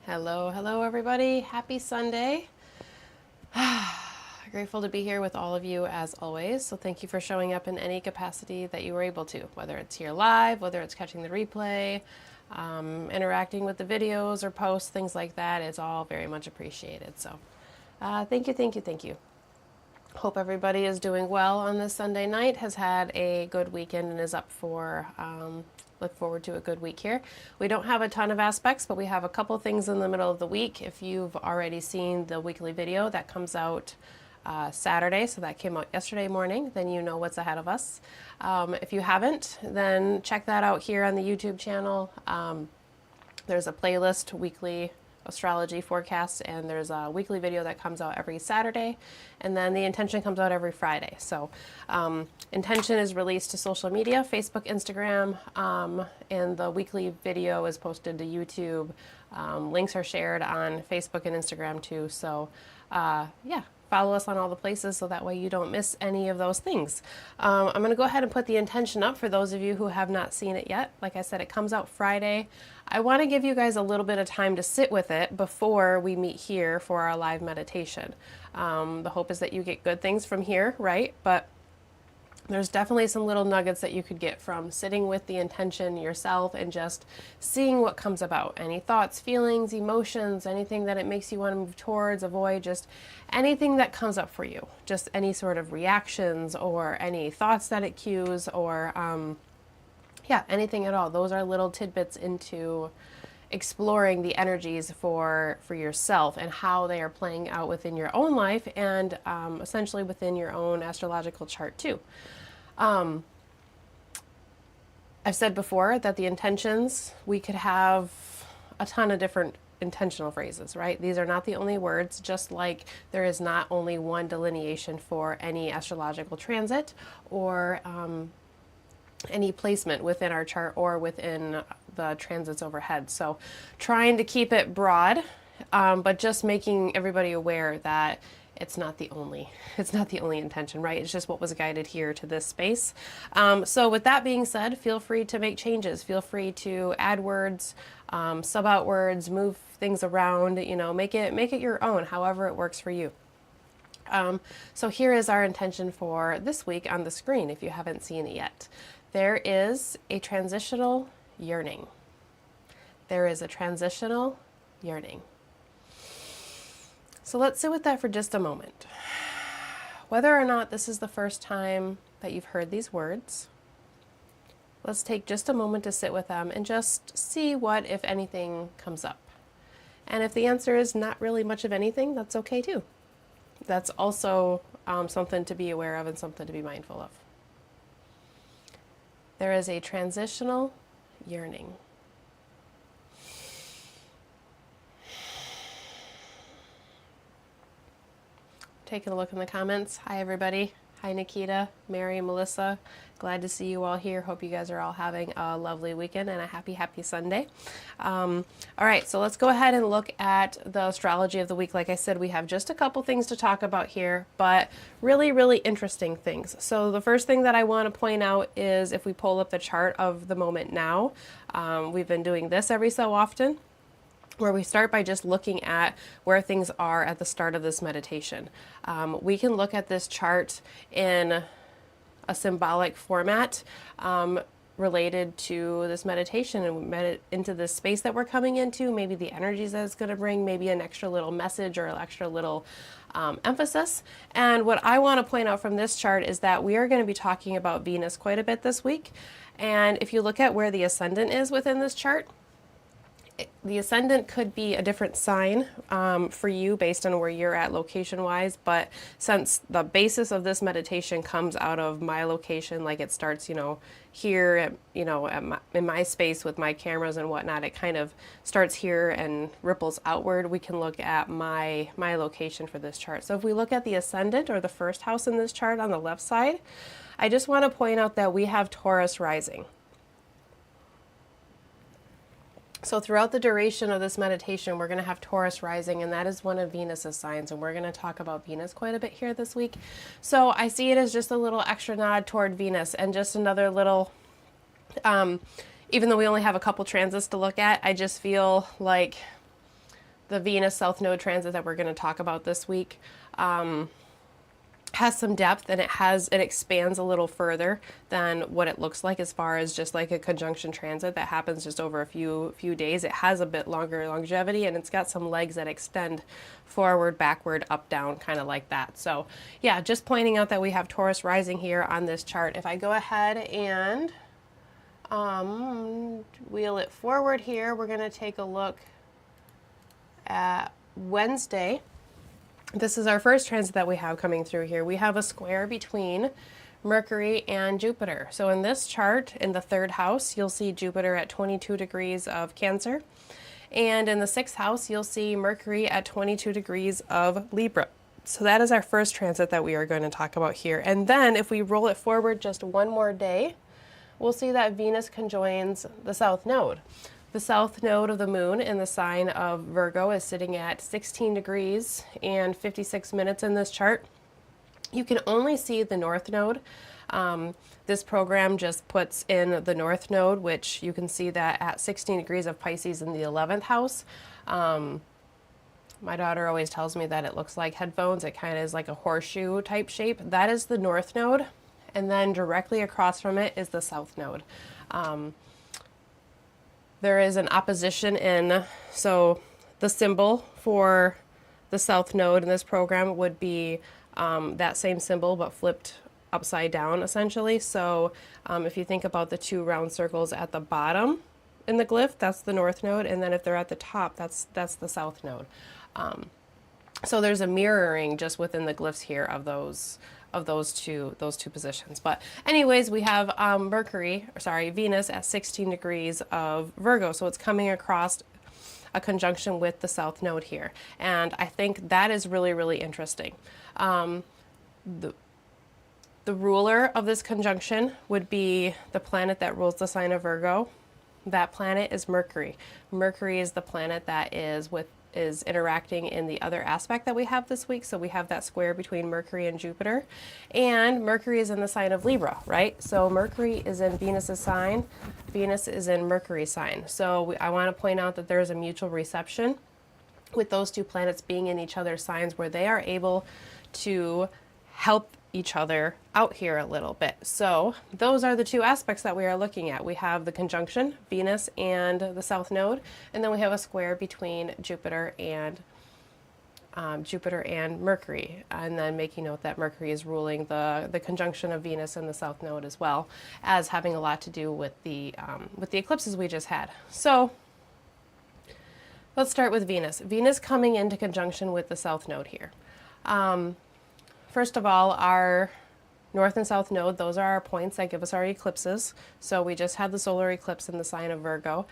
Hello everybody. Happy Sunday. Grateful to be here with all of you as always. So thank you for showing up in any capacity that you were able to, whether it's here live, whether it's catching the replay, interacting with the videos or posts, things like that. It's all very much appreciated. So thank you. Hope everybody is doing well on this Sunday night, has had a good weekend and is up for, look forward to a good week here. We don't have a ton of aspects, but we have a couple things in the middle of the week. If you've already seen the weekly video that comes out Saturday, so that came out yesterday morning, then you know what's ahead of us. If you haven't, then check that out here on the YouTube channel. There's a playlist, weekly astrology forecasts, and there's a weekly video that comes out every Saturday, and then the intention comes out every Friday. So intention is released to social media, Facebook, Instagram, and the weekly video is posted to YouTube. Links are shared on Facebook and Instagram too. So yeah, follow us on all the places so that way you don't miss any of those things. I'm going to go ahead and put the intention up for those of you who have not seen it yet. Like I said, it comes out Friday. I want to give you guys a little bit of time to sit with it before we meet here for our live meditation. The hope is that you get good things from here, right? But there's definitely some little nuggets that you could get from sitting with the intention yourself and just seeing what comes about. Any thoughts, feelings, emotions, anything that it makes you want to move towards, avoid, just anything that comes up for you. Just any sort of reactions or any thoughts that it cues or yeah, anything at all. Those are little tidbits into exploring the energies for yourself and how they are playing out within your own life and essentially within your own astrological chart too. I've said before that the intentions, we could have a ton of different intentional phrases, right? These are not the only words, just like there is not only one delineation for any astrological transit or any placement within our chart or within the transits overhead. So trying to keep it broad, but just making everybody aware that it's not the only intention, right? It's just what was guided here to this space. So with that being said, feel free to make changes. Feel free to add words, sub out words, move things around, you know, make it your own, however it works for you. So here is our intention for this week on the screen, if you haven't seen it yet. There is a transitional yearning. There is a transitional yearning. So let's sit with that for just a moment. Whether or not this is the first time that you've heard these words, let's take just a moment to sit with them and just see what, if anything, comes up. And if the answer is not really much of anything, that's okay too. That's also something to be aware of and something to be mindful of. There is a transitional yearning. Taking a look in the comments. Hi everybody. Hi Nikita, Mary, Melissa. Glad to see you all here. Hope you guys are all having a lovely weekend and a happy Sunday. All right, so let's go ahead and look at the astrology of the week. Like I said, we have just a couple things to talk about here, but really interesting things. So the first thing that I want to point out is if we pull up the chart of the moment now, we've been doing this every so often, where we start by just looking at where things are at the start of this meditation. We can look at this chart in a symbolic format related to this meditation and into this space that we're coming into, maybe the energies that it's going to bring, maybe an extra little message or an extra little emphasis. And what I want to point out from this chart is that we are going to be talking about Venus quite a bit this week. And if you look at where the ascendant is within this chart, the ascendant could be a different sign for you based on where you're at location-wise, but since the basis of this meditation comes out of my location, like it starts, you know, here, in my space with my cameras and whatnot, it kind of starts here and ripples outward. We can look at my location for this chart. So if we look at the ascendant or the first house in this chart on the left side, I just want to point out that we have Taurus rising. So throughout the duration of this meditation, we're going to have Taurus rising, and that is one of Venus's signs, and we're going to talk about Venus quite a bit here this week. So I see it as just a little extra nod toward Venus and just another little, even though we only have a couple transits to look at, I just feel like the Venus South Node transit that we're going to talk about this week has some depth, and it expands a little further than what it looks like as far as just like a conjunction transit that happens just over a few days. It has a bit longer longevity, and it's got some legs that extend forward, backward, up, down, kind of like that. So yeah, just pointing out that we have Taurus rising here on this chart. If I go ahead and wheel it forward here, we're going to take a look at Wednesday. This is our first transit that we have coming through here. We have a square between Mercury and Jupiter. So in this chart, in the 3rd house, you'll see Jupiter at 22 degrees of Cancer. And in the 6th house, you'll see Mercury at 22 degrees of Libra. So that is our first transit that we are going to talk about here. And then if we roll it forward just one more day, we'll see that Venus conjoins the South Node. The South Node of the Moon in the sign of Virgo is sitting at 16 degrees and 56 minutes in this chart. You can only see the North Node. This program just puts in the North Node, which you can see that at 16 degrees of Pisces in the 11th house. My daughter always tells me that it looks like headphones. It kind of is like a horseshoe type shape. That is the North Node. And then directly across from it is the South Node. There is an opposition in, so the symbol for the South Node in this program would be that same symbol but flipped upside down essentially. So if you think about the 2 round circles at the bottom in the glyph, that's the North Node, and then if they're at the top, that's the South Node. So there's a mirroring just within the glyphs here of those two positions. But anyways, we have Venus at 16 degrees of Virgo, so it's coming across a conjunction with the South Node here, and I think that is really, really interesting. The ruler of this conjunction would be the planet that rules the sign of Virgo. That planet is Mercury. Mercury is the planet that is interacting in the other aspect that we have this week. So we have that square between Mercury and Jupiter, and Mercury is in the sign of Libra, right? So Mercury is in Venus's sign, Venus is in Mercury's sign. So I want to point out that there is a mutual reception with those 2 planets being in each other's signs, where they are able to help each other out here a little bit. So those are the 2 aspects that we are looking at. We have the conjunction, Venus and the South Node, and then we have a square between Jupiter and Mercury, and then making note that Mercury is ruling the conjunction of Venus and the South Node, as well as having a lot to do with the eclipses we just had. So let's start with Venus. Venus coming into conjunction with the South Node here. First of all, our North and South Node, those are our points that give us our eclipses. So we just had the solar eclipse in the sign of Virgo.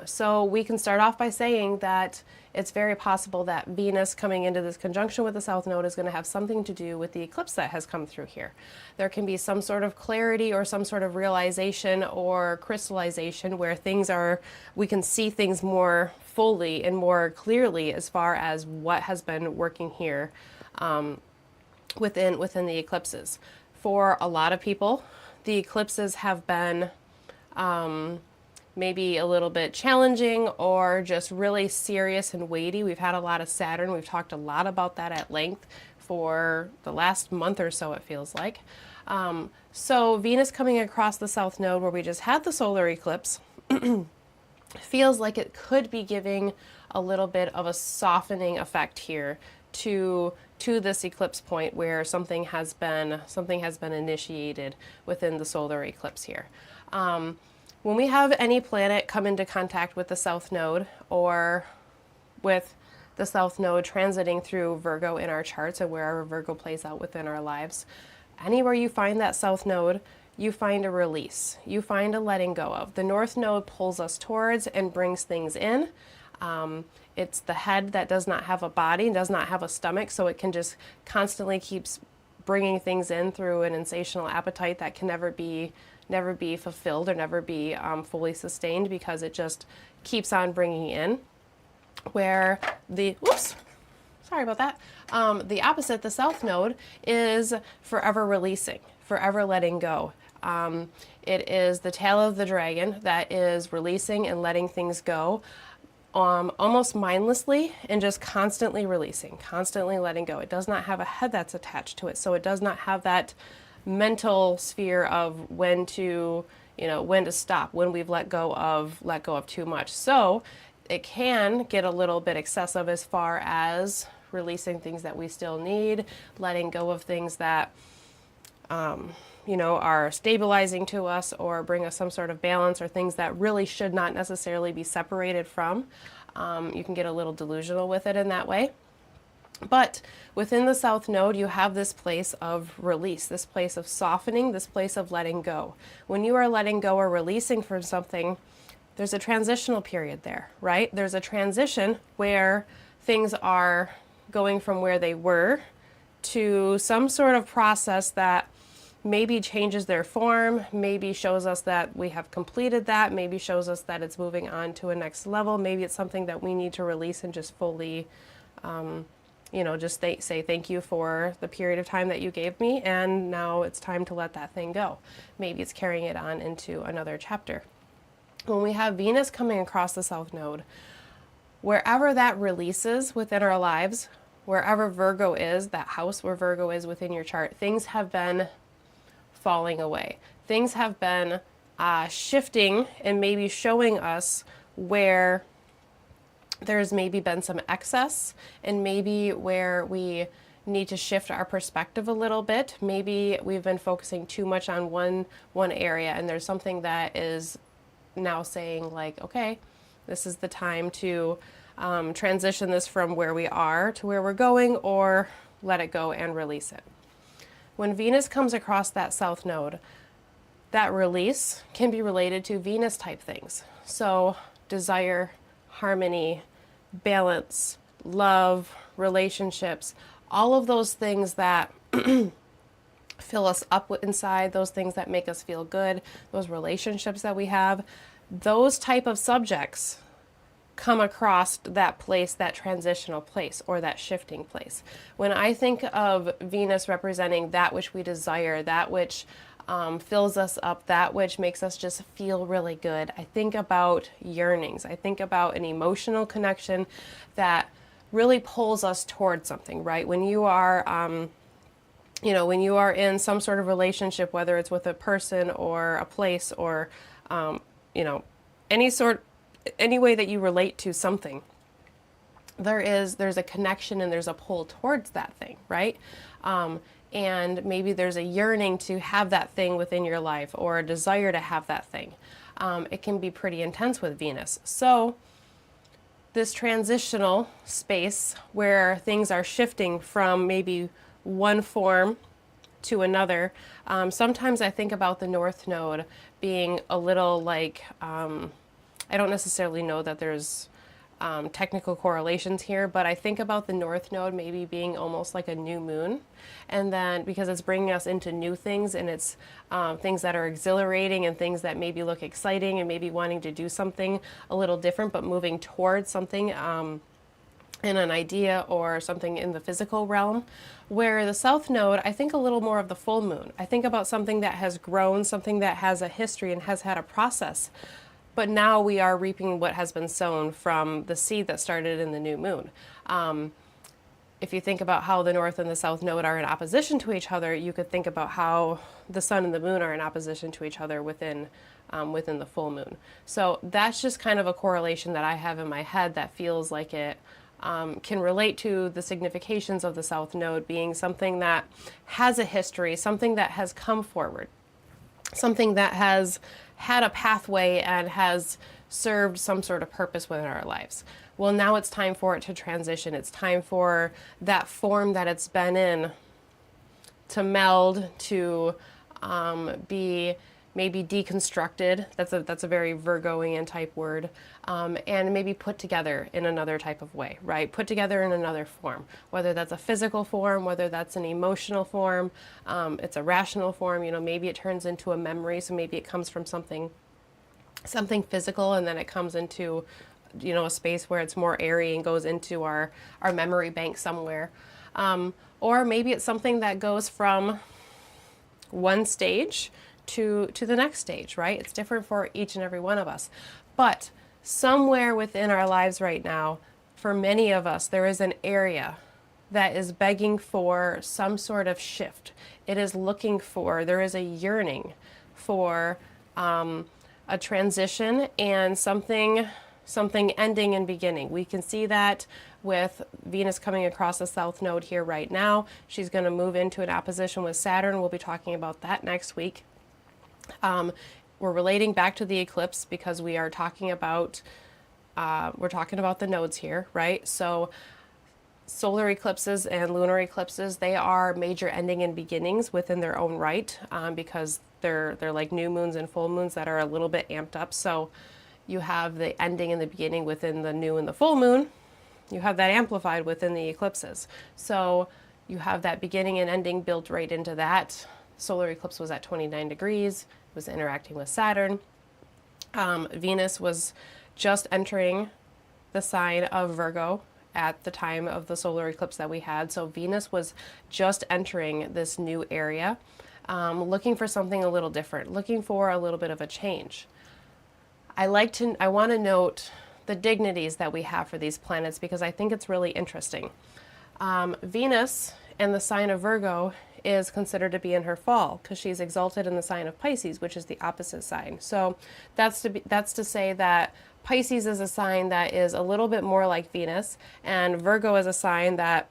So we can start off by saying that it's very possible that Venus coming into this conjunction with the South Node is going to have something to do with the eclipse that has come through here. There can be some sort of clarity or some sort of realization or crystallization where we can see things more fully and more clearly as far as what has been working here within the eclipses. For a lot of people, the eclipses have been maybe a little bit challenging or just really serious and weighty. We've had a lot of Saturn. We've talked a lot about that at length for the last month or so, it feels like. So Venus coming across the South Node, where we just had the solar eclipse, feels like it could be giving a little bit of a softening effect here to this eclipse point, where something has been initiated within the solar eclipse here. When we have any planet come into contact with the South Node, or with the South Node transiting through Virgo in our charts, and wherever Virgo plays out within our lives, anywhere you find that South Node, you find a release, you find a letting go of. The North Node pulls us towards and brings things in. It's the head that does not have a body, does not have a stomach, so it can just constantly keeps bringing things in through an insatiable appetite that can never be fulfilled or never be fully sustained, because it just keeps on bringing in. Where the the opposite, the South Node, is forever releasing, forever letting go. It is the tail of the dragon that is releasing and letting things go, almost mindlessly and just constantly releasing, constantly letting go. It does not have a head that's attached to it, so it does not have that mental sphere of when to, when to stop, when we've let go of too much. So it can get a little bit excessive as far as releasing things that we still need, letting go of things that are stabilizing to us or bring us some sort of balance, or things that really should not necessarily be separated from. You can get a little delusional with it in that way. But within the South Node, you have this place of release, this place of softening, this place of letting go. When you are letting go or releasing from something, there's a transitional period there, right? There's a transition where things are going from where they were to some sort of process that maybe changes their form, maybe shows us that we have completed that, maybe shows us that it's moving on to a next level, maybe it's something that we need to release and just fully just say thank you for the period of time that you gave me, and now it's time to let that thing go. Maybe it's carrying it on into another chapter. When we have Venus coming across the South Node, wherever that releases within our lives, wherever Virgo is, that house where Virgo is within your chart, things have been falling away. Things have been shifting and maybe showing us where there's maybe been some excess, and maybe where we need to shift our perspective a little bit. Maybe we've been focusing too much on one area, and there's something that is now saying like, okay, this is the time to transition this from where we are to where we're going, or let it go and release it. When Venus comes across that South Node, that release can be related to Venus type things. So desire, harmony, balance, love, relationships, all of those things that fill us up inside, those things that make us feel good, those relationships that we have, those type of subjects come across that place, that transitional place, or that shifting place. When I think of Venus representing that which we desire, that which fills us up, that which makes us just feel really good, I think about yearnings. I think about an emotional connection that really pulls us towards something, right? When you are, when you are in some sort of relationship, whether it's with a person or a place or, any way that you relate to something, there's a connection and there's a pull towards that thing, right? And maybe there's a yearning to have that thing within your life, or a desire to have that thing. It can be pretty intense with Venus. So this transitional space where things are shifting from maybe one form to another, sometimes I think about the North Node being a little like, I don't necessarily know that there's technical correlations here, but I think about the North Node maybe being almost like a new moon. And then because it's bringing us into new things, and it's things that are exhilarating and things that maybe look exciting, and maybe wanting to do something a little different, but moving towards something in an idea or something in the physical realm. Where the South Node, I think a little more of the full moon. I think about something that has grown, something that has a history and has had a process. But now we are reaping what has been sown from the seed that started in the new moon. If you think about how the North and the South Node are in opposition to each other, you could think about how the Sun and the Moon are in opposition to each other within the full moon. So that's just kind of a correlation that I have in my head that feels like it can relate to the significations of the South Node being something that has a history, something that has come forward, something that has had a pathway and has served some sort of purpose within our lives. Well, now it's time for it to transition. It's time for that form that it's been in to meld, to be maybe deconstructed. That's a very Virgoian type word, and maybe put together in another type of way, right? Put together in another form, whether that's a physical form, whether that's an emotional form, it's a rational form. Maybe it turns into a memory, so maybe it comes from something physical, and then it comes into a space where it's more airy and goes into our memory bank somewhere, or maybe it's something that goes from one stage to the next stage, right? It's different for each and every one of us. But somewhere within our lives right now, for many of us, there is an area that is begging for some sort of shift. It is looking for, there is a yearning for a transition and something ending and beginning. We can see that with Venus coming across the South Node here right now. She's going to move into an opposition with Saturn. We'll be talking about that next week. We're relating back to the eclipse because we are talking about the nodes here, right? So solar eclipses and lunar eclipses, they are major ending and beginnings within their own right, because they're like new moons and full moons that are a little bit amped up. So you have the ending and the beginning within the new and the full moon. You have that amplified within the eclipses. So you have that beginning and ending built right into that. Solar eclipse was at 29 degrees, was interacting with Saturn. Venus was just entering the sign of Virgo at the time of the solar eclipse that we had. So Venus was just entering this new area, looking for something a little different, looking for a little bit of a change. I want to note the dignities that we have for these planets because I think it's really interesting. Venus in the sign of Virgo is considered to be in her fall because she's exalted in the sign of Pisces, which is the opposite sign. So that's to say that Pisces is a sign that is a little bit more like Venus, and Virgo is a sign that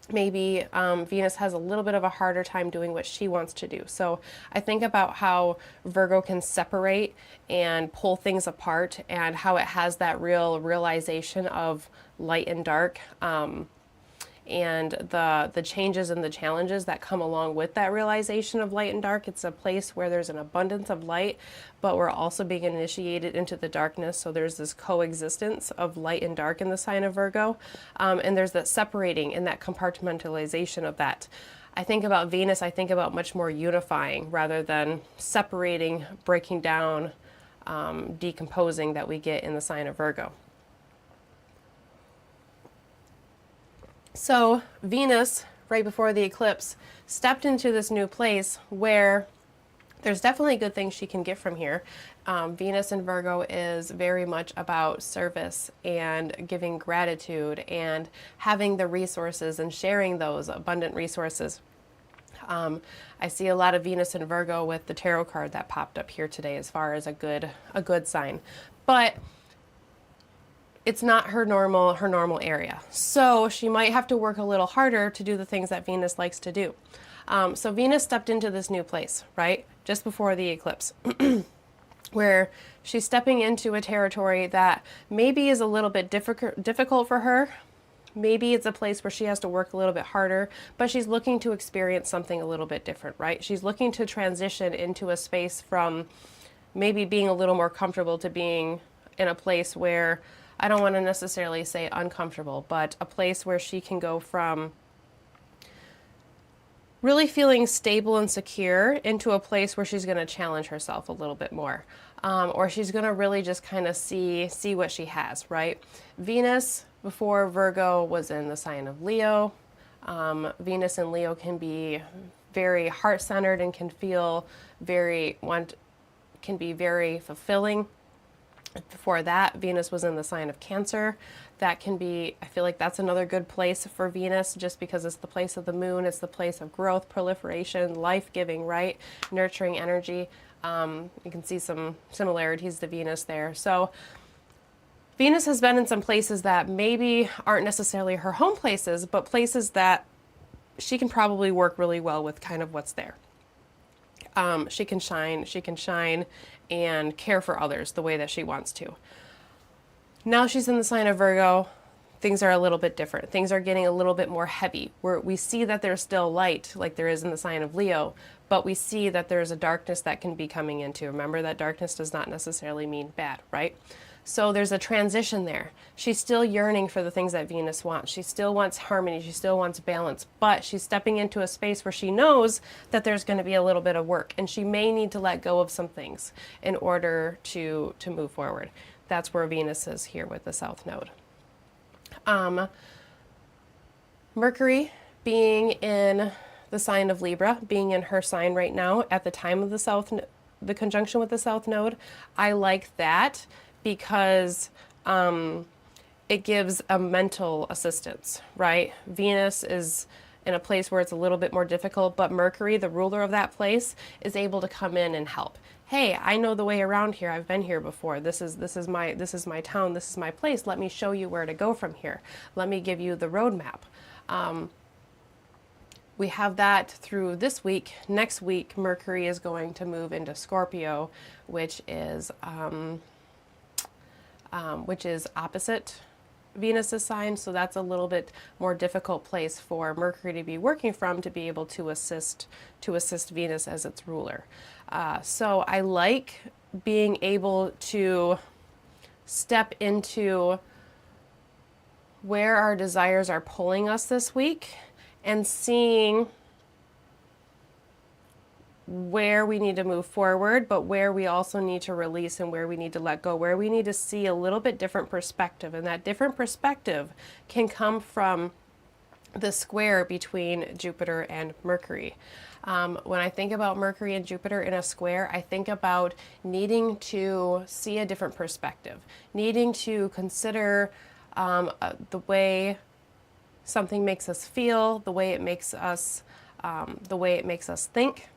maybe Venus has a little bit of a harder time doing what she wants to do. So I think about how Virgo can separate and pull things apart, and how it has that real realization of light and dark, and the changes and the challenges that come along with that realization of light and dark. It's a place where there's an abundance of light, but we're also being initiated into the darkness. So there's this coexistence of light and dark in the sign of Virgo. And there's that separating and that compartmentalization of that. I think about Venus, I think about much more unifying rather than separating, breaking down, decomposing that we get in the sign of Virgo. So Venus, right before the eclipse, stepped into this new place where there's definitely good things she can get from here. Venus in Virgo is very much about service and giving gratitude and having the resources and sharing those abundant resources. I see a lot of Venus in Virgo with the tarot card that popped up here today as far as a good sign. But it's not her normal area. So she might have to work a little harder to do the things that Venus likes to do. So Venus stepped into this new place, right? Just before the eclipse, where she's stepping into a territory that maybe is a little bit difficult for her. Maybe it's a place where she has to work a little bit harder, but she's looking to experience something a little bit different, right? She's looking to transition into a space from maybe being a little more comfortable to being in a place where, I don't want to necessarily say uncomfortable, but a place where she can go from really feeling stable and secure into a place where she's going to challenge herself a little bit more. Or she's going to really just kind of see what she has, right? Venus before Virgo was in the sign of Leo. Venus in Leo can be very heart-centered and can be very fulfilling. Before that, Venus was in the sign of Cancer. That can be, I feel like that's another good place for Venus just because it's the place of the moon. It's the place of growth, proliferation, life-giving, right? Nurturing energy. You can see some similarities to Venus there. So Venus has been in some places that maybe aren't necessarily her home places, but places that she can probably work really well with kind of what's there. She can shine and care for others the way that she wants to. Now she's in the sign of Virgo. Things are a little bit different. Things are getting a little bit more heavy. We see that there's still light, like there is in the sign of Leo, but we see that there's a darkness that can be coming into. Remember that darkness does not necessarily mean bad, right? So there's a transition there. She's still yearning for the things that Venus wants. She still wants harmony. She still wants balance, but she's stepping into a space where she knows that there's going to be a little bit of work, and she may need to let go of some things in order to move forward. That's where Venus is here with the South Node. Mercury being in the sign of Libra, being in her sign right now at the time of the conjunction with the South Node, I like that because it gives a mental assistance, right? Venus is in a place where it's a little bit more difficult, but Mercury, the ruler of that place, is able to come in and help. Hey, I know the way around here. I've been here before. This is my town. This is my place. Let me show you where to go from here. Let me give you the roadmap. We have that through this week. Next week, Mercury is going to move into Scorpio, which is opposite Venus's sign, so that's a little bit more difficult place for Mercury to be working from, to be able to assist Venus as its ruler. So I like being able to step into where our desires are pulling us this week and seeing where we need to move forward, but where we also need to release and where we need to let go, where we need to see a little bit different perspective. And that different perspective can come from the square between Jupiter and Mercury. When I think about Mercury and Jupiter in a square, I think about needing to see a different perspective, needing to consider the way something makes us feel, the way it makes us think.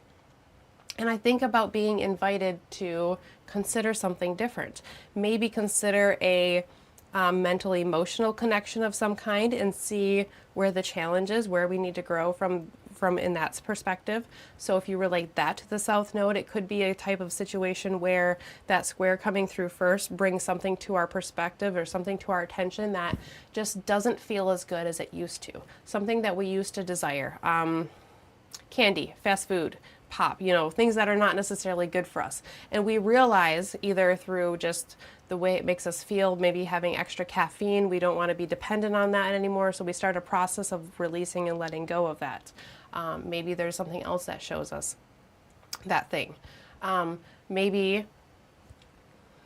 And I think about being invited to consider something different. Maybe consider a mental emotional connection of some kind and see where the challenge is, where we need to grow from in that perspective. So if you relate that to the South Node, it could be a type of situation where that square coming through first brings something to our perspective or something to our attention that just doesn't feel as good as it used to. Something that we used to desire. Candy, fast food, pop, things that are not necessarily good for us. And we realize either through just the way it makes us feel, maybe having extra caffeine, we don't want to be dependent on that anymore. So we start a process of releasing and letting go of that. Maybe there's something else that shows us that thing. Maybe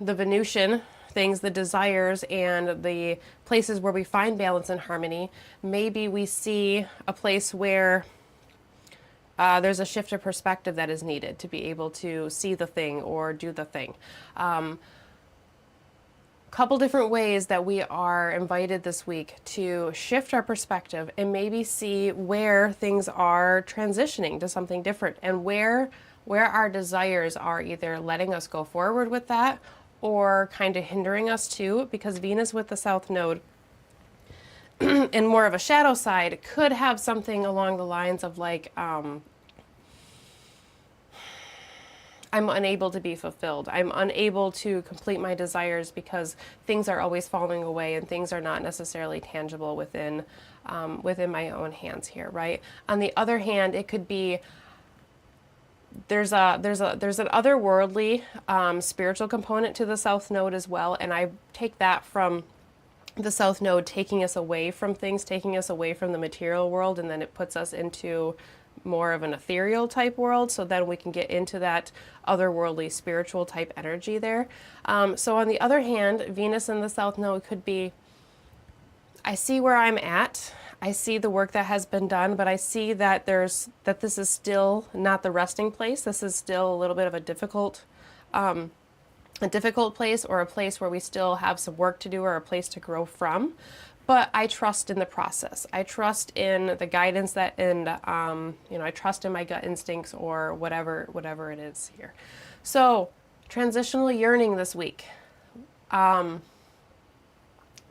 the Venusian things, the desires and the places where we find balance and harmony, maybe we see a place where there's a shift of perspective that is needed to be able to see the thing or do the thing. Couple different ways that we are invited this week to shift our perspective and maybe see where things are transitioning to something different, and where our desires are either letting us go forward with that or kind of hindering us too, because Venus with the South Node and more of a shadow side could have something along the lines of like, I'm unable to be fulfilled. I'm unable to complete my desires because things are always falling away and things are not necessarily tangible within my own hands here, right? On the other hand, it could be there's an otherworldly spiritual component to the South Node as well, and I take that from the South Node taking us away from things, taking us away from the material world, and then it puts us into more of an ethereal type world, so then we can get into that otherworldly spiritual type energy there. So on the other hand, Venus in the South Node could be, I see where I'm at, I see the work that has been done, but I see that this is still not the resting place. This is still a little bit of a difficult place, or a place where we still have some work to do or a place to grow from. But I trust in the process. I trust in the guidance I trust in my gut instincts or whatever it is here. So, transitional yearning this week.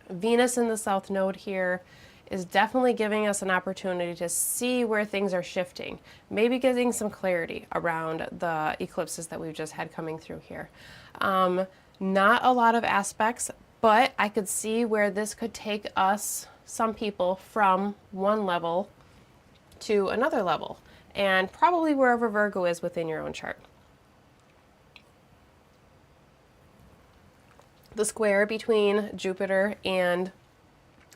Venus in the South Node here is definitely giving us an opportunity to see where things are shifting. Maybe getting some clarity around the eclipses that we've just had coming through here. Not a lot of aspects, but I could see where this could take us, some people, from one level to another level, and probably wherever Virgo is within your own chart. The square between Jupiter and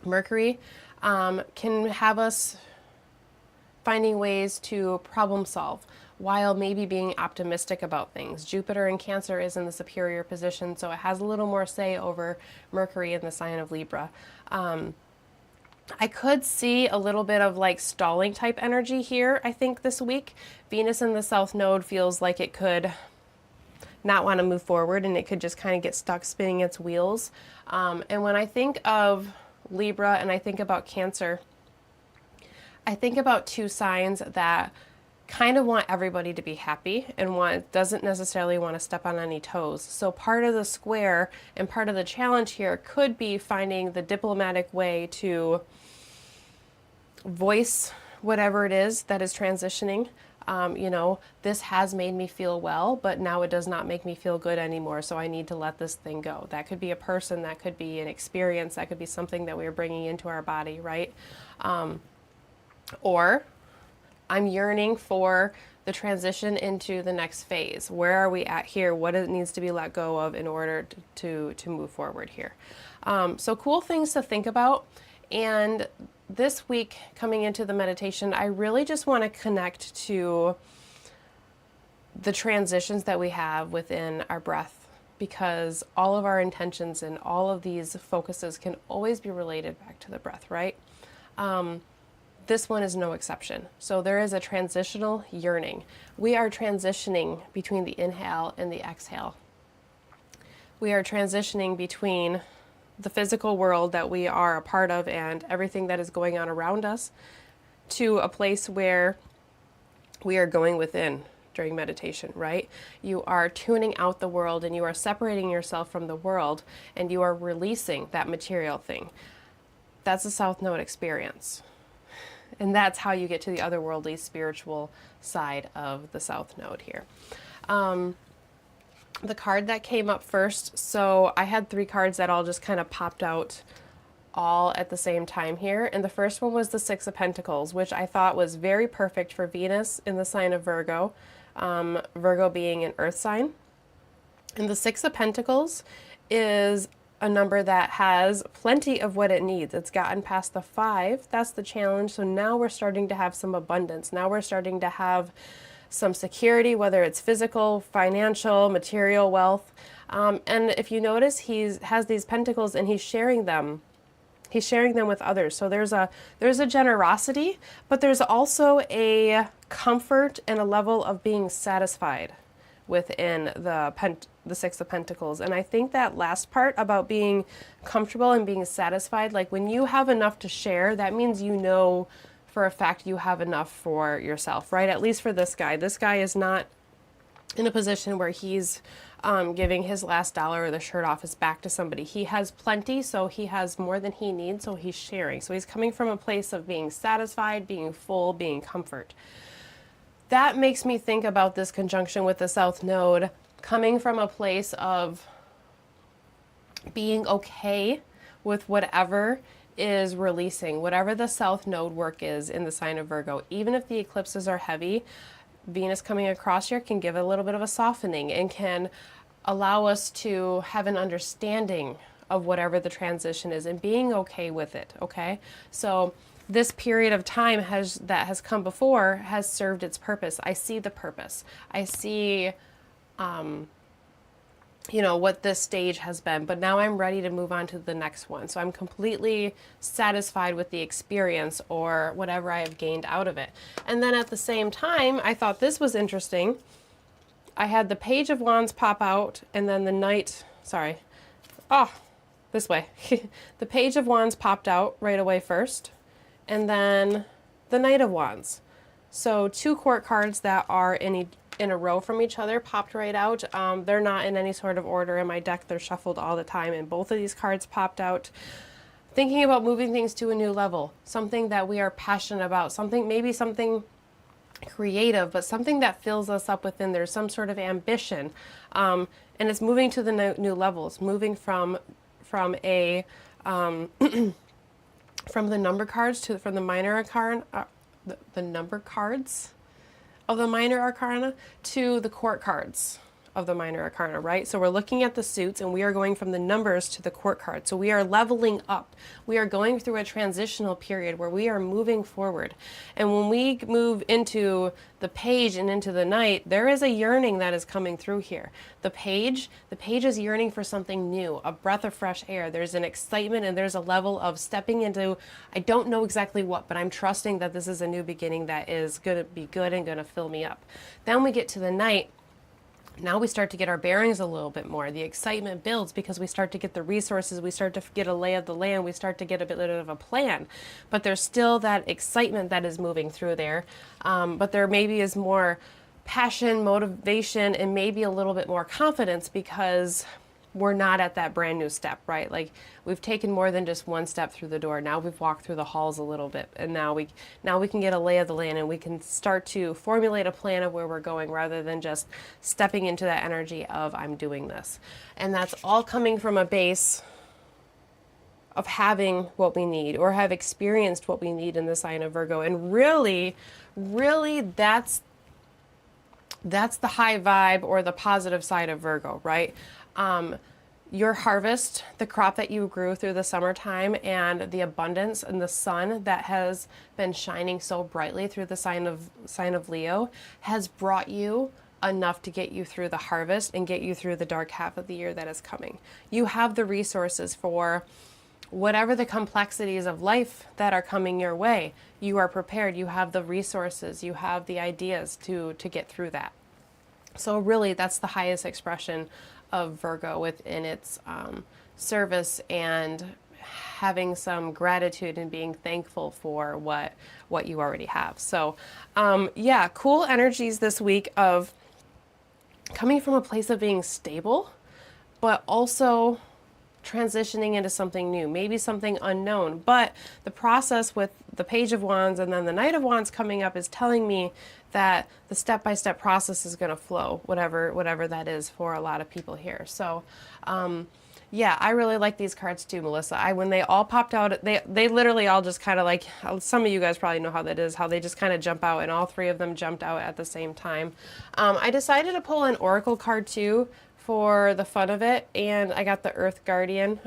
Mercury can have us finding ways to problem solve while maybe being optimistic about things. Jupiter in Cancer is in the superior position, so it has a little more say over Mercury in the sign of Libra. I could see a little bit of like stalling type energy here, I think, this week. Venus in the South Node feels like it could not want to move forward, and it could just kind of get stuck spinning its wheels. And when I think of Libra and I think about Cancer, I think about two signs that kind of want everybody to be happy and doesn't necessarily want to step on any toes. So part of the square and part of the challenge here could be finding the diplomatic way to voice whatever it is that is transitioning. You know, this has made me feel well, but now it does not make me feel good anymore, so I need to let this thing go. That could be a person, that could be an experience, that could be something that we're bringing into our body, right? Or I'm yearning for the transition into the next phase. Where are we at here? What needs to be let go of in order to move forward here? So cool things to think about. And this week coming into the meditation, I really just want to connect to the transitions that we have within our breath, because all of our intentions and all of these focuses can always be related back to the breath, right? This one is no exception. So there is a transitional yearning. We are transitioning between the inhale and the exhale. We are transitioning between the physical world that we are a part of and everything that is going on around us to a place where we are going within during meditation, right? You are tuning out the world and you are separating yourself from the world and you are releasing that material thing. That's a South Node experience. And that's how you get to the otherworldly spiritual side of the South Node here. The card that came up first, so I had 3 cards that all just kind of popped out all at the same time here. And the first one was the 6 of Pentacles, which I thought was very perfect for Venus in the sign of Virgo, Virgo being an earth sign. And the 6 of Pentacles is a number that has plenty of what it needs. It's gotten past the 5. That's the challenge. So now we're starting to have some abundance. Now we're starting to have some security, whether it's physical, financial, material wealth. And if you notice, he has these pentacles and he's sharing them. He's sharing them with others. So there's a generosity, but there's also a comfort and a level of being satisfied within the 6 of Pentacles. And I think that last part about being comfortable and being satisfied, like when you have enough to share, that means you know for a fact you have enough for yourself, right? At least for this guy. This guy is not in a position where he's giving his last dollar or the shirt off his back to somebody. He has plenty, so he has more than he needs, so he's sharing. So he's coming from a place of being satisfied, being full, being comfort. That makes me think about this conjunction with the South Node coming from a place of being okay with whatever is releasing, whatever the South Node work is in the sign of Virgo. Even if the eclipses are heavy, Venus coming across here can give a little bit of a softening and can allow us to have an understanding of whatever the transition is and being okay with it, okay? So this period of time that has come before has served its purpose. I see the purpose. I see you know, what this stage has been, but now I'm ready to move on to the next one. So I'm completely satisfied with the experience or whatever I have gained out of it. And then at the same time, I thought this was interesting. I had the Page of Wands pop out and then the this way. The Page of Wands popped out right away first, and then the Knight of Wands. So 2 court cards that are in a row from each other popped right out. They're not in any sort of order in my deck. They're shuffled all the time, and both of these cards popped out. Thinking about moving things to a new level, something that we are passionate about, maybe something creative, but something that fills us up within. There's some sort of ambition, and it's moving to the new levels, moving from a from the number cards from the minor arcana, the number cards of the minor arcana to the court cards of the minor arcana, right? So we're looking at the suits and we are going from the numbers to the court cards. So we are leveling up. We are going through a transitional period where we are moving forward. And when we move into the Page and into the Knight, there is a yearning that is coming through here. The page is yearning for something new, a breath of fresh air. There's an excitement and there's a level of stepping into, I don't know exactly what, but I'm trusting that this is a new beginning that is going to be good and going to fill me up. Then we get to the Knight. Now we start to get our bearings a little bit more. The excitement builds because we start to get the resources, we start to get a lay of the land, we start to get a bit of a plan. But there's still that excitement that is moving through there. But there maybe is more passion, motivation, and maybe a little bit more confidence because we're not at that brand new step, right? Like we've taken more than just one step through the door. Now we've walked through the halls a little bit, and now we can get a lay of the land, and we can start to formulate a plan of where we're going rather than just stepping into that energy of I'm doing this. And that's all coming from a base of having what we need or have experienced what we need in the sign of Virgo. And really, really that's the high vibe or the positive side of Virgo, right? Your harvest, the crop that you grew through the summertime, and the abundance and the sun that has been shining so brightly through the sign of Leo has brought you enough to get you through the harvest and get you through the dark half of the year that is coming. You have the resources for whatever the complexities of life that are coming your way. You are prepared. You have the resources. You have the ideas to get through that. So really, that's the highest expression of Virgo within its service, and having some gratitude and being thankful for what you already have. So yeah, cool energies this week of coming from a place of being stable, but also transitioning into something new, maybe something unknown. But the process with the Page of Wands and then the Knight of Wands coming up is telling me that the step-by-step process is going to flow, whatever that is for a lot of people here. So yeah, I really like these cards too, Melissa. When they all popped out, they literally all just kind of like, some of you guys probably know how that is, how they just kind of jump out, and all three of them jumped out at the same time. I decided to pull an Oracle card too for the fun of it, and I got the Earth Guardian,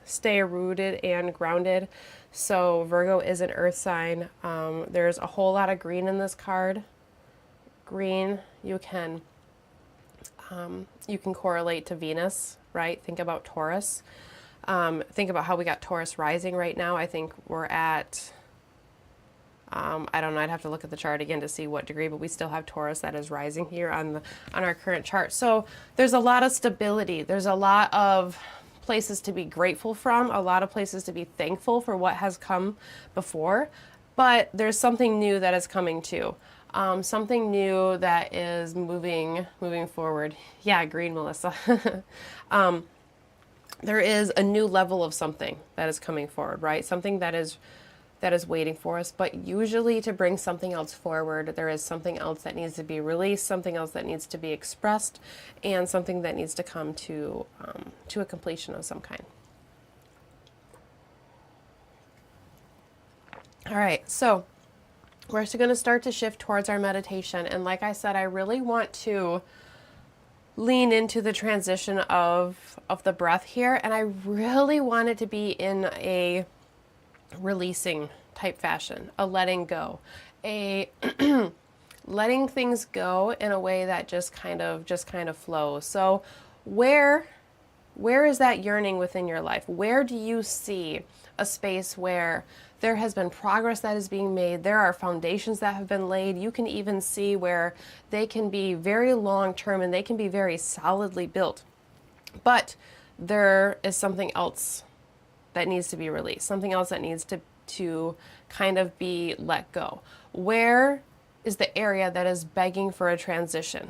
stay rooted and grounded. So Virgo is an earth sign. There's a whole lot of green in this card. Green, you can correlate to Venus, right? Think about Taurus. Think about how we got Taurus rising right now. I think we're at, I don't know, I'd have to look at the chart again to see what degree, but we still have Taurus that is rising here on our current chart. So there's a lot of stability. There's a lot of places to be grateful from, a lot of places to be thankful for what has come before, but there's something new that is coming too. Something new that is moving forward. Yeah, green, Melissa. There is a new level of something that is coming forward, right? Something that is waiting for us, but usually to bring something else forward, there is something else that needs to be released, something else that needs to be expressed, and something that needs to come to a completion of some kind. All right, so we're going to start to shift towards our meditation, and like I said, I really want to lean into the transition of the breath here, and I really want it to be in a releasing type fashion, a letting go, a letting things go in a way that just kind of flows. So where is that yearning within your life? Where do you see a space where there has been progress that is being made? There are foundations that have been laid. You can even see where they can be very long term and they can be very solidly built. But there is something else that needs to be released, something else that needs to kind of be let go. Where is the area that is begging for a transition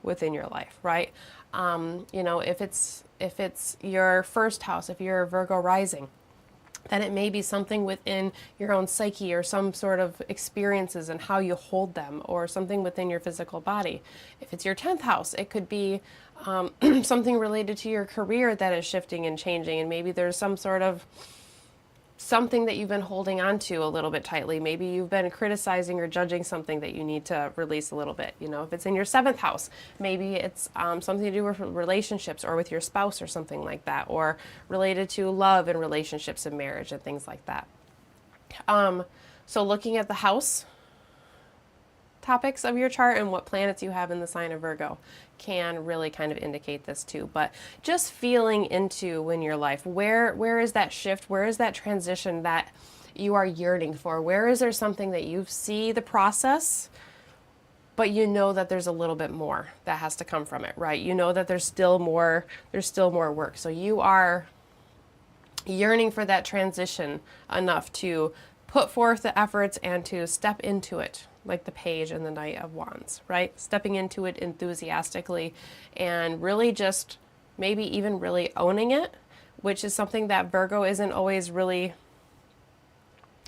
within your life, right? You know, if it's your first house, if you're a Virgo rising, then it may be something within your own psyche or some sort of experiences and how you hold them, or something within your physical body. If it's your 10th house, it could be something related to your career that is shifting and changing, and maybe there's some sort of something that you've been holding on to a little bit tightly. Maybe you've been criticizing or judging something that you need to release a little bit. You know, if it's in your 7th house, maybe it's something to do with relationships or with your spouse or something like that, or related to love and relationships and marriage and things like that. So looking at the house topics of your chart and what planets you have in the sign of Virgo can really kind of indicate this too. But just feeling into in your life, where is that shift? Where is that transition that you are yearning for? Where is there something that you see the process, but you know that there's a little bit more that has to come from it, right? You know that there's still more work. So you are yearning for that transition enough to put forth the efforts and to step into it, like the Page and the Knight of Wands, right? Stepping into it enthusiastically and really just maybe even really owning it, which is something that Virgo isn't always really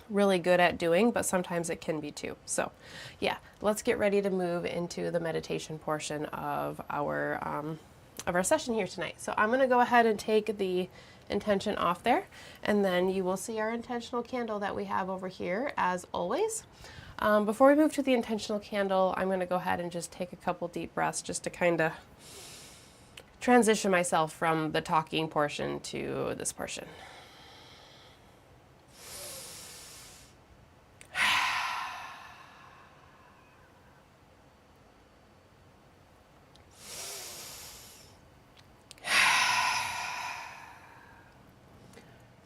good at doing, but sometimes it can be too. So yeah, let's get ready to move into the meditation portion of our session here tonight. So I'm going to go ahead and take the intention off there, and then you will see our intentional candle that we have over here as always. Before we move to the intentional candle, I'm going to go ahead and just take a couple deep breaths just to kind of transition myself from the talking portion to this portion.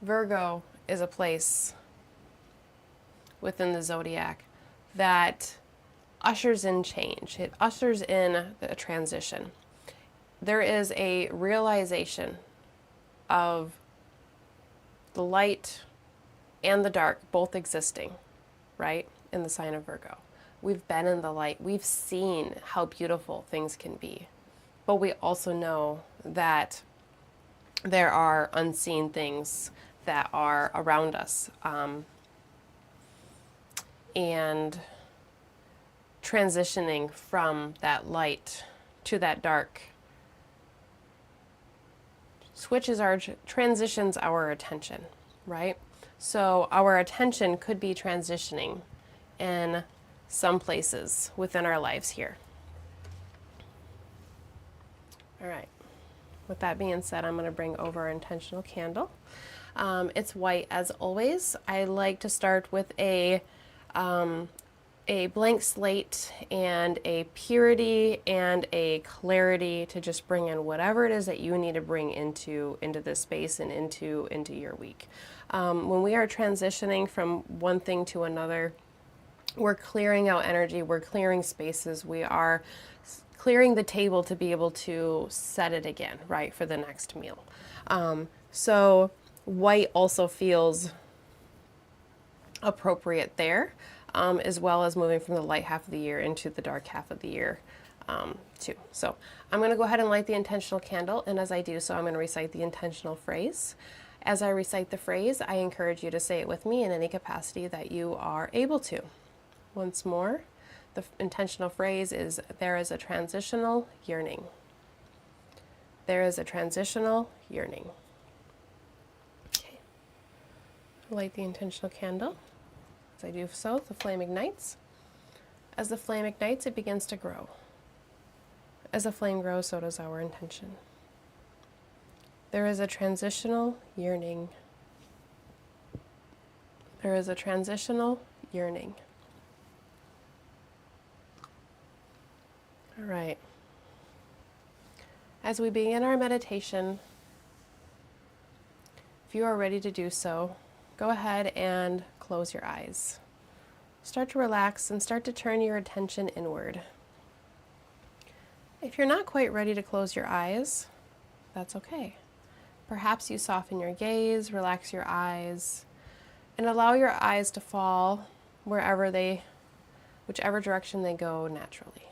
Virgo is a place within the zodiac that ushers in change. It ushers in a transition. There is a realization of the light and the dark both existing, right, in the sign of Virgo. We've been in the light. We've seen how beautiful things can be. But we also know that there are unseen things that are around us. And transitioning from that light to that dark transitions our attention, right? So our attention could be transitioning in some places within our lives here. All right. With that being said, I'm going to bring over our intentional candle. It's white as always. I like to start with a blank slate and a purity and a clarity to just bring in whatever it is that you need to bring into this space and into your week. When we are transitioning from one thing to another, we're clearing out energy, we're clearing spaces, we are clearing the table to be able to set it again, right, for the next meal. So white also feels appropriate there, as well as moving from the light half of the year into the dark half of the year too. So I'm going to go ahead and light the intentional candle, and as I do so, I'm going to recite the intentional phrase. As I recite the phrase, I encourage you to say it with me in any capacity that you are able to. Once more, the intentional phrase is, there is a transitional yearning. There is a transitional yearning. Okay. Light the intentional candle. As I do so, the flame ignites. As the flame ignites, it begins to grow. As the flame grows, so does our intention. There is a transitional yearning. There is a transitional yearning. All right. As we begin our meditation, if you are ready to do so, go ahead and close your eyes. Start to relax and start to turn your attention inward. If you're not quite ready to close your eyes, that's okay. Perhaps you soften your gaze, relax your eyes, and allow your eyes to fall whichever direction they go naturally.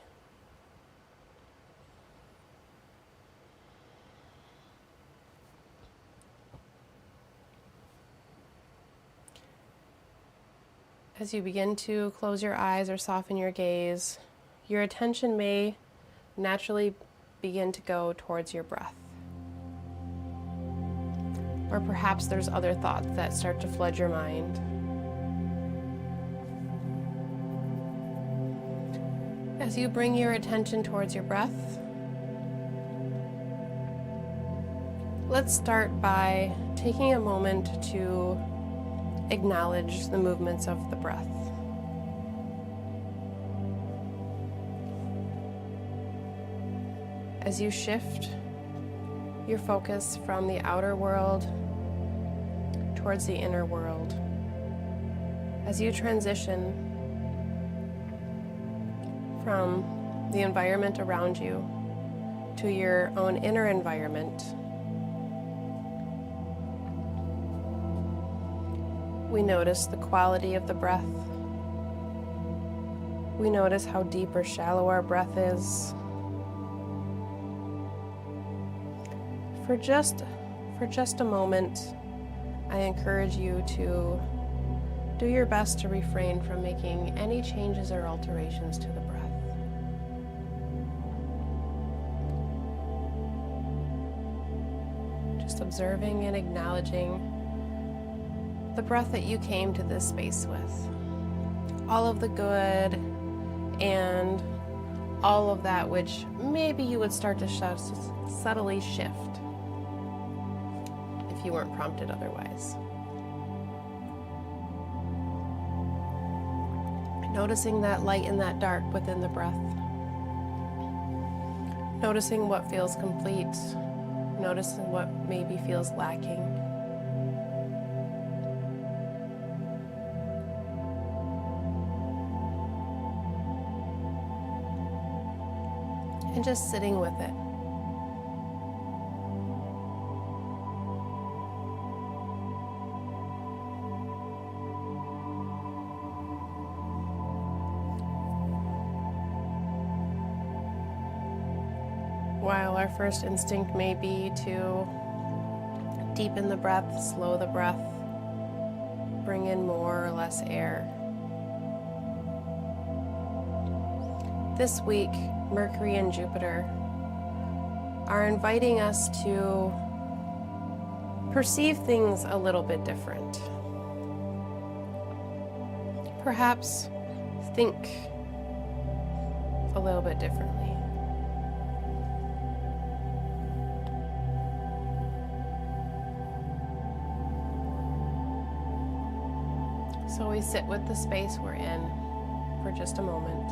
As you begin to close your eyes or soften your gaze, your attention may naturally begin to go towards your breath. Or perhaps there's other thoughts that start to flood your mind. As you bring your attention towards your breath, let's start by taking a moment to acknowledge the movements of the breath. As you shift your focus from the outer world towards the inner world, as you transition from the environment around you to your own inner environment, we notice the quality of the breath. We notice how deep or shallow our breath is. For just a moment, I encourage you to do your best to refrain from making any changes or alterations to the breath. Just observing and acknowledging the breath that you came to this space with. All of the good and all of that which maybe you would start to subtly shift if you weren't prompted otherwise. Noticing that light and that dark within the breath. Noticing what feels complete. Noticing what maybe feels lacking. And just sitting with it. While our first instinct may be to deepen the breath, slow the breath, bring in more or less air. This week, Mercury and Jupiter are inviting us to perceive things a little bit different. Perhaps think a little bit differently. So we sit with the space we're in for just a moment.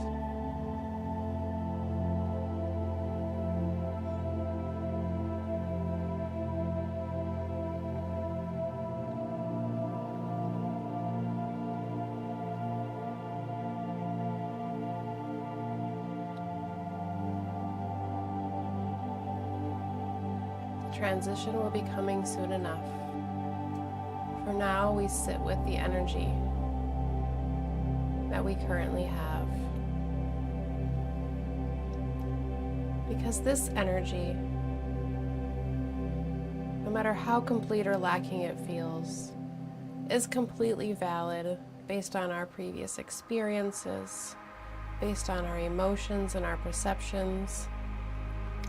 The transition will be coming soon enough. For now, we sit with the energy that we currently have. Because this energy, no matter how complete or lacking it feels, is completely valid based on our previous experiences, based on our emotions and our perceptions,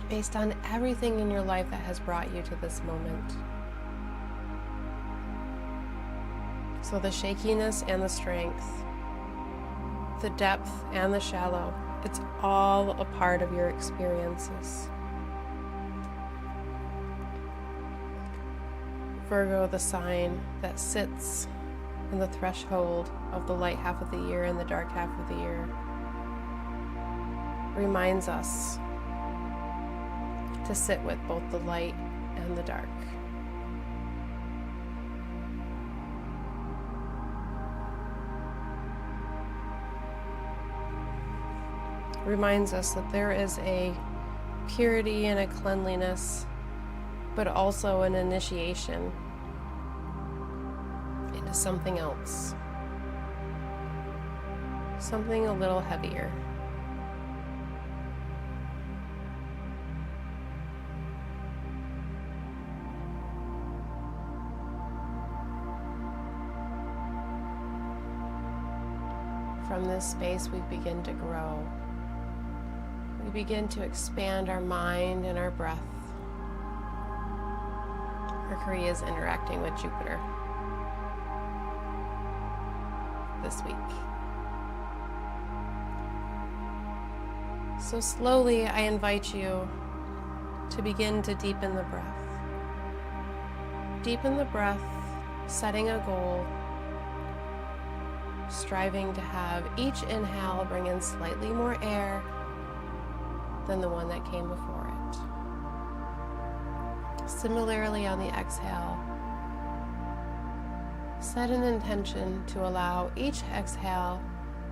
based on everything in your life that has brought you to this moment. So the shakiness and the strength, the depth and the shallow, it's all a part of your experiences. Virgo, the sign that sits in the threshold of the light half of the year and the dark half of the year, reminds us to sit with both the light and the dark. Reminds us that there is a purity and a cleanliness, but also an initiation into something else, something a little heavier. From this space, we begin to grow. We begin to expand our mind and our breath. Mercury is interacting with Jupiter this week. So slowly, I invite you to begin to deepen the breath. Deepen the breath, setting a goal, striving to have each inhale bring in slightly more air than the one that came before it. Similarly, on the exhale, set an intention to allow each exhale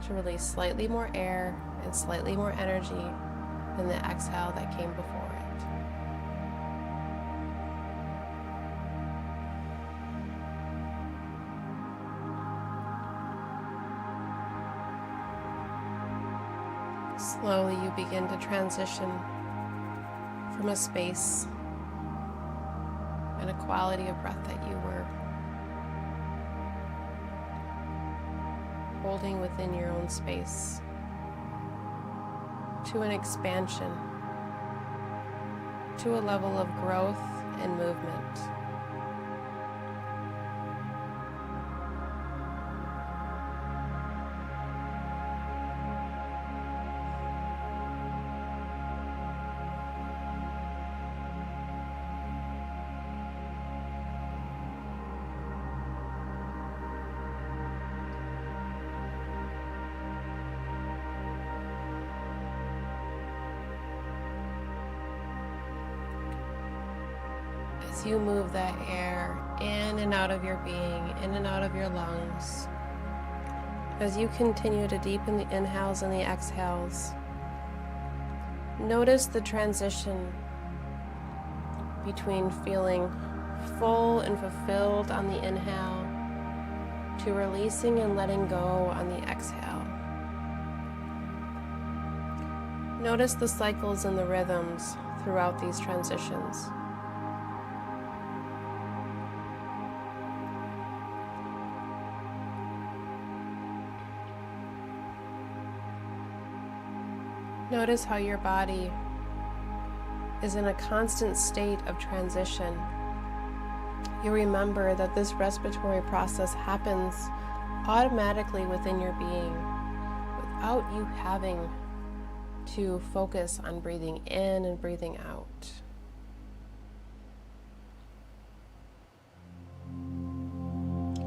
to release slightly more air and slightly more energy than the exhale that came before it. Slowly you begin to transition from a space and a quality of breath that you were holding within your own space to an expansion, to a level of growth and movement. As you move that air in and out of your being, in and out of your lungs, as you continue to deepen the inhales and the exhales, notice the transition between feeling full and fulfilled on the inhale to releasing and letting go on the exhale. Notice the cycles and the rhythms throughout these transitions. Notice how your body is in a constant state of transition. You remember that this respiratory process happens automatically within your being without you having to focus on breathing in and breathing out.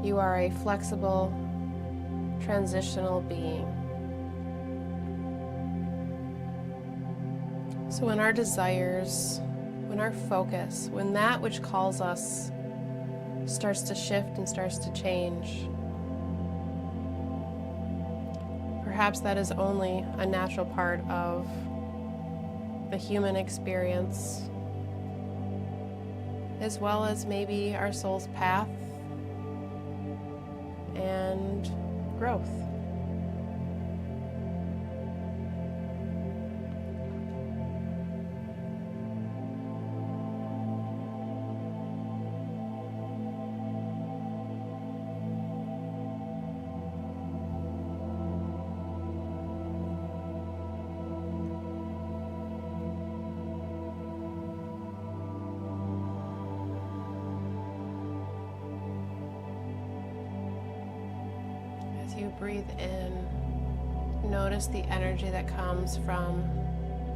You are a flexible, transitional being. So when our desires, when our focus, when that which calls us starts to shift and starts to change, perhaps that is only a natural part of the human experience, as well as maybe our soul's path and growth. You breathe in, notice the energy that comes from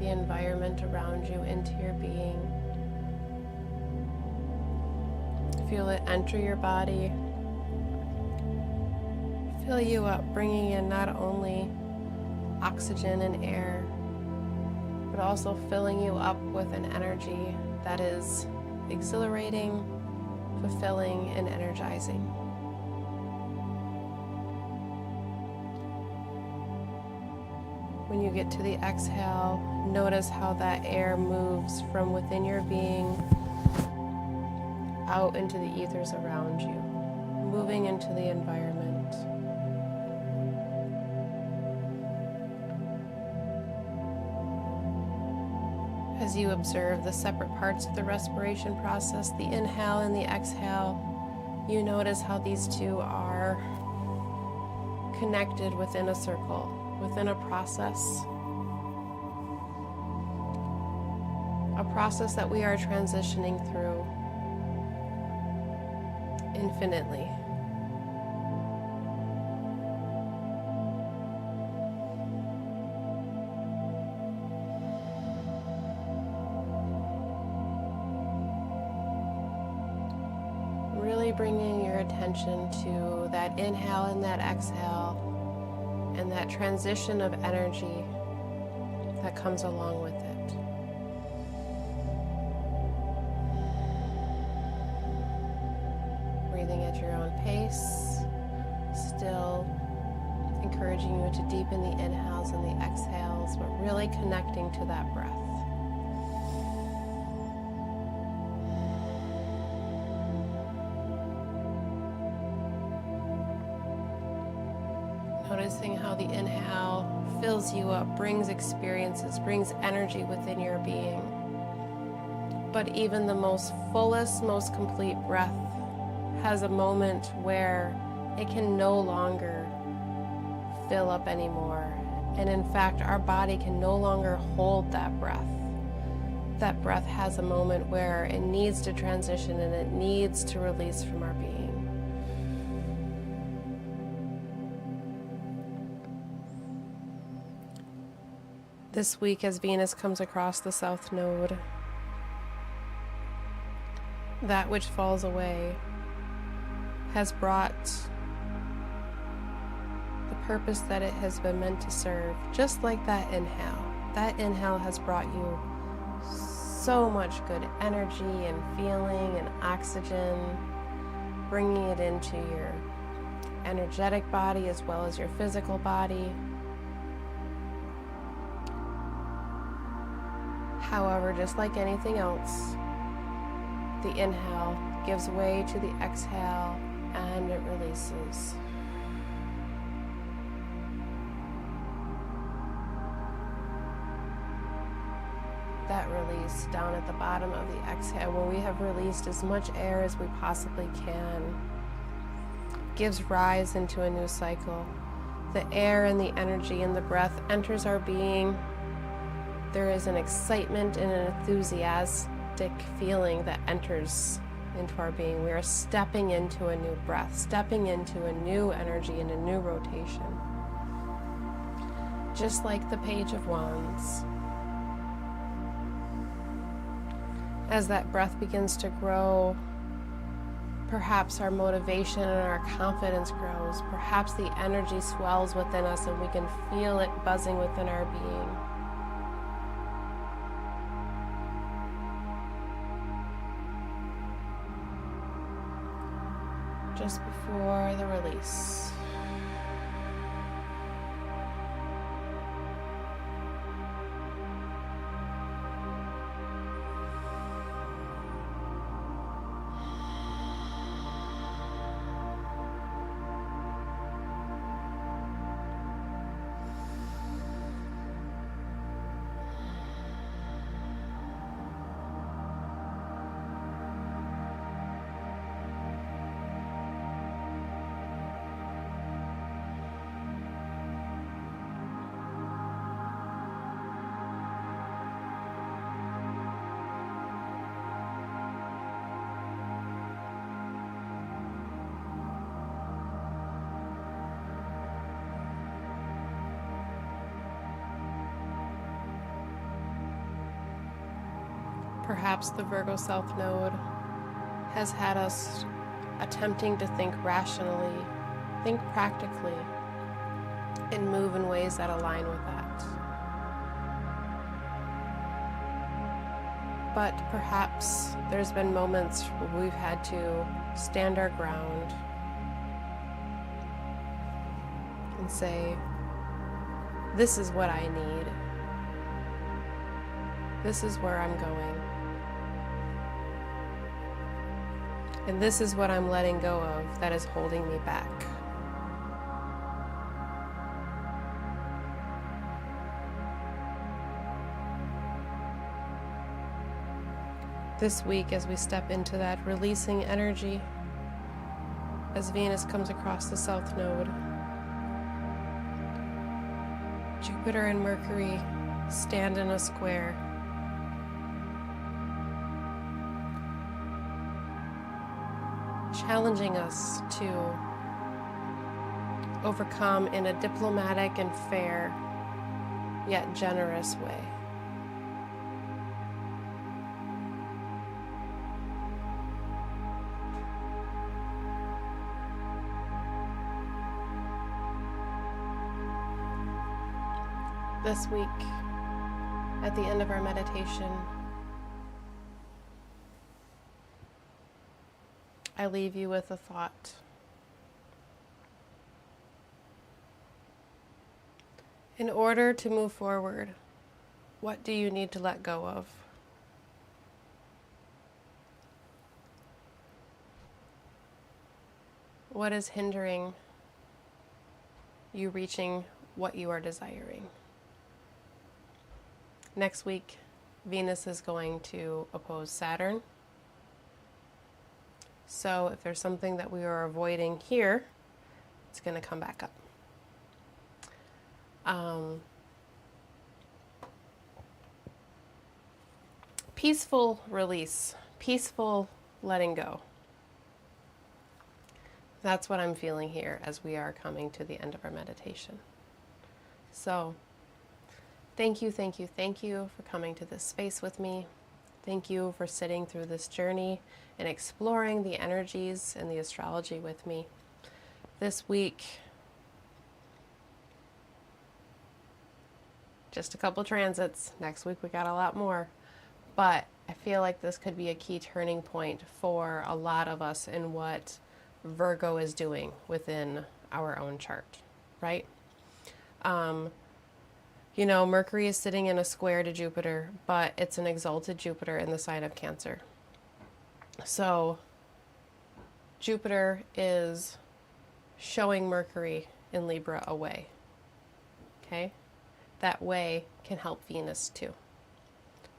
the environment around you into your being. Feel it enter your body, fill you up, bringing in not only oxygen and air, but also filling you up with an energy that is exhilarating, fulfilling, and energizing. When you get to the exhale, notice how that air moves from within your being out into the ethers around you, moving into the environment. As you observe the separate parts of the respiration process, the inhale and the exhale, you notice how these two are connected within a circle, within a process that we are transitioning through infinitely. Really bringing your attention to that inhale and that exhale, and that transition of energy that comes along with it. Breathing at your own pace, still and encouraging you to deepen the inhales and the exhales, but really connecting to that breath. Noticing how the inhale fills you up, brings experiences, brings energy within your being. But even the most fullest, most complete breath has a moment where it can no longer fill up anymore. And in fact, our body can no longer hold that breath. That breath has a moment where it needs to transition and it needs to release from our being. This week, as Venus comes across the South Node, that which falls away has brought the purpose that it has been meant to serve, just like that inhale. That inhale has brought you so much good energy and feeling and oxygen, bringing it into your energetic body as well as your physical body. However, just like anything else, the inhale gives way to the exhale and it releases. That release down at the bottom of the exhale, when we have released as much air as we possibly can, gives rise into a new cycle. The air and the energy and the breath enters our being. There is an excitement and an enthusiastic feeling that enters into our being. We are stepping into a new breath, stepping into a new energy and a new rotation. Just like the Page of Wands. As that breath begins to grow, perhaps our motivation and our confidence grows. Perhaps the energy swells within us and we can feel it buzzing within our being. Just before the release. Perhaps the Virgo South Node has had us attempting to think rationally, think practically, and move in ways that align with that. But perhaps there's been moments where we've had to stand our ground and say, this is what I need. This is where I'm going. And this is what I'm letting go of that is holding me back. This week, as we step into that releasing energy, as Venus comes across the South Node, Jupiter and Mercury stand in a square. Challenging us to overcome in a diplomatic and fair, yet generous way. This week, at the end of our meditation, I leave you with a thought. In order to move forward, what do you need to let go of? What is hindering you reaching what you are desiring? Next week, Venus is going to oppose Saturn. So if there's something that we are avoiding here, it's going to come back up. Peaceful release, peaceful letting go. That's what I'm feeling here as we are coming to the end of our meditation. So thank you, thank you, thank you for coming to this space with me. Thank you for sitting through this journey and exploring the energies and the astrology with me. This week, just a couple transits. Next week we got a lot more. But I feel like this could be a key turning point for a lot of us in what Virgo is doing within our own chart, right? You know, Mercury is sitting in a square to Jupiter, but it's an exalted Jupiter in the sign of Cancer. So Jupiter is showing Mercury in Libra a way, okay? That way can help Venus too.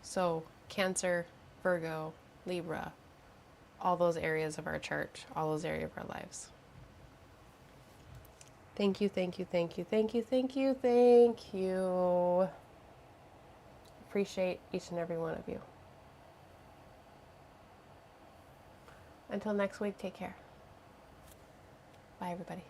So Cancer, Virgo, Libra, all those areas of our chart, all those areas of our lives. Thank you, thank you, thank you, thank you, thank you, thank you. Appreciate each and every one of you. Until next week, take care. Bye, everybody.